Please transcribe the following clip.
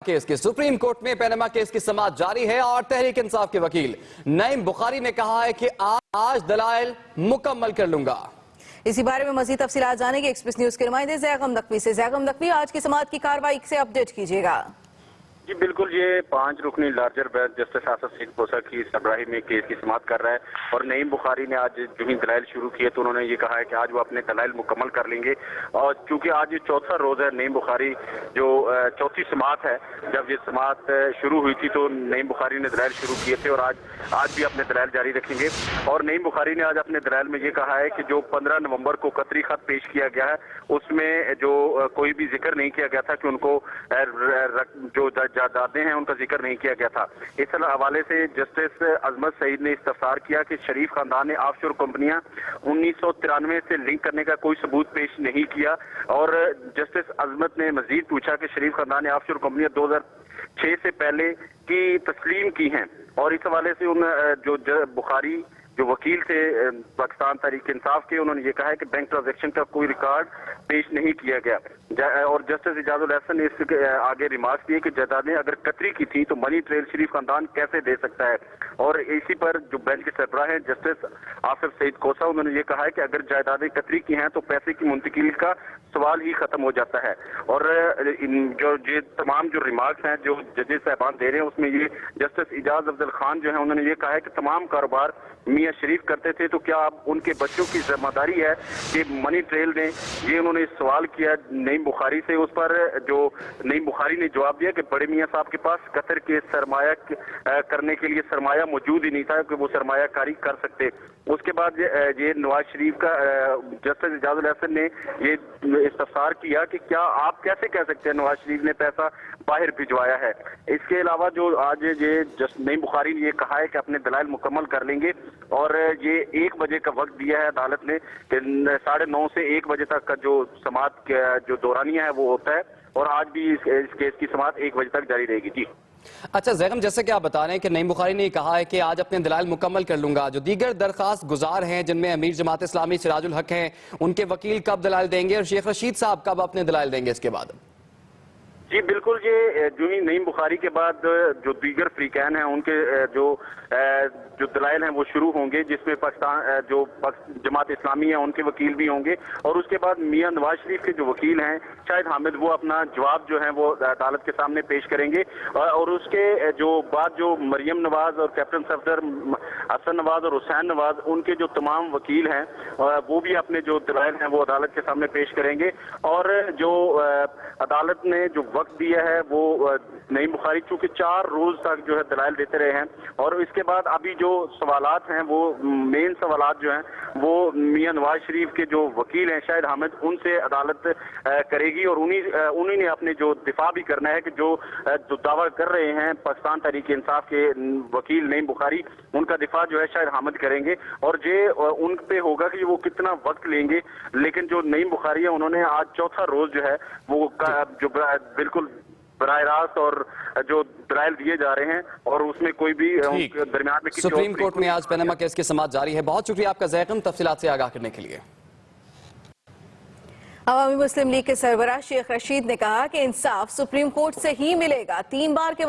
Case की। Supreme court में Panama case की समाअत जारी है और तहरीक इंसाफ के वकील नईम बुखारी ने कहा है कि आज दलाइल मुकम्मल कर लूंगा। इसी बारे में मजीद तफसीलात जानेंगे एक्सप्रेस न्यूज के नुमाइंदे ज़ैगम नकवी से। ज़ैगम नकवी, आज की समाअत की कार्रवाई से अपडेट कीजिएगा। जी बिल्कुल, ये 5 रुकनी larger bench justice Asif Saeed Khosa की सरबराही में केस की समाअत कर रहा है और नईम बुखारी ने आज जो ही दलाइल शुरू किए तो उन्होंने ये कहा है कि आज वो अपने दलाइल मुकम्मल कर लेंगे। और चूंकि आज ये चौथा रोज है, नईम बुखारी जो चौथी समाअत है, जब ये समाअत शुरू हुई थी तो नईम बुखारी ने दलाइल शुरू किए थे और आज भी अपने दलाइल जारी रखेंगे। और नईम बुखारी ने आज अपने दलाइल में ये कहा है कि जो 15 नवंबर को कतरी खत पेश किया गया है उसमें जो कोई भी जिक्र नहीं किया गया था कि उनको जो जायदादें हैं उनका जिक्र नहीं किया गया था। इस हवाले से जस्टिस अजमत सईद ने इस्तफसार किया कि शरीफ खानदान ने ऑफशोर कंपनियां 1993 से लिंक करने का कोई सबूत पेश नहीं किया। और जस्टिस अजमत ने मजीद पूछा कि शरीफ खानदान ने ऑफशोर कंपनियां 2006 से पहले की तस्लीम की हैं। और इस हवाले से उन जो बुखारी जो वकील थे पाकिस्तान तहरीक इंसाफ के, उन्होंने ये कहा है कि बैंक ट्रांजैक्शन का कोई रिकॉर्ड पेश नहीं किया गया। और जस्टिस इजाजुल हसन ने इसके आगे रिमार्क्स दिए कि जायदादें अगर कतरी की थी तो मनी ट्रेल शरीफ खानदान कैसे दे सकता है। और इसी पर जो बेंच के सरबराह हैं जस्टिस आसिफ सईद कोसा, उन्होंने ये कहा है कि अगर जायदादें कतरी की हैं तो पैसे की मुंतकिली का सवाल ही खत्म हो जाता है। और जो ये तमाम जो रिमार्क्स हैं जो जजेस साहबान दे रहे हैं उसमें ये जस्टिस इजाज अफजल खान जो है उन्होंने ये कहा है कि तमाम कारोबार मियां शरीफ करते थे तो क्या अब उनके बच्चों की जिम्मेदारी है कि मनी ट्रेल दें। ये उन्होंने सवाल किया नईम बुखारी से। उस पर जो नईम बुखारी ने जवाब दिया कि बड़े मियां साहब के पास कतर के सरमाया करने के लिए सरमाया मौजूद ही नहीं था कि वो सरमाया कारी कर सकते। उसके बाद ये नवाज शरीफ का जस्टिस इजाजुल हसन ने ये इस्तफसार किया कि क्या आप कैसे कह सकते हैं नवाज शरीफ ने पैसा बाहर भिजवाया है। इसके अलावा जो आज ये नईम बुखारी ने ये कहा है कि अपने दलाइल मुकम्मल कर लेंगे और ये 1 बजे का वक्त दिया है अदालत ने कि 9:30 से 1 बजे तक का जो समाअत जो दौरानिया है वो होता है। और आज भी इस केस की समाअत 1 बजे तक जारी रहेगी। जी अच्छा ज़ैगम, जैसे कि आप बता रहे हैं कि नईम बुखारी ने कहा है कि आज अपने दलाइल मुकम्मल कर लूंगा। जो दीगर दरखास्त गुजार हैं जिनमें अमीर जमात इस्लामी सिराजुल हक हैं, उनके वकील कब दलाइल देंगे और शेख रशीद साहब कब अपने दलाइल देंगे इसके बाद? जी बिल्कुल, ये जो ही नईम बुखारी के बाद जो दीगर फ्रीकैन हैं उनके जो दलाइल हैं वो शुरू होंगे, जिसमें पाकिस्तान जो जमात इस्लामी है उनके वकील भी होंगे। और उसके बाद मियां नवाज शरीफ के जो वकील हैं शाहिद हामिद, वो अपना जवाब जो है वो अदालत के सामने पेश करेंगे। और उसके जो बाद जो मरियम नवाज और कैप्टन सफदर हसन नवाज और हुसैन नवाज, उनके जो तमाम वकील हैं वो भी अपने जो दलाइल हैं वो अदालत के सामने पेश करेंगे। और जो अदालत ने जो वक्त दिया है वो नईम बुखारी चूंकि 4 रोज तक जो है दलाइल देते रहे हैं। और इसके बाद अभी जो सवालात हैं वो मेन सवालात जो हैं वो मियां नवाज शरीफ के जो वकील हैं शाहिद हामिद, उनसे अदालत करेगी। और उन्हीं ने अपने जो दिफा भी करना है कि जो दावा कर रहे हैं पाकिस्तान तहरीक इंसाफ के वकील नईम बुखारी, उनका दिफा जो है शाहिद हामिद करेंगे। और ये उन पे होगा कि वो कितना वक्त लेंगे। लेकिन जो नईम बुखारी है उन्होंने आज चौथा रोज जो है वो जो बिल्कुल बराह रास्त और जो दलाइल दिए जा रहे हैं और उसमें कोई भी दरमियान में सुप्रीम कोर्ट में आज पैनामा केस की समाअत जारी है। बहुत शुक्रिया आपका ज़ैगम, तफसीलात से आगाह करने के लिए। अवामी मुस्लिम लीग के सरबराह शेख रशीद ने कहा कि इंसाफ सुप्रीम कोर्ट से ही मिलेगा। 3 बार के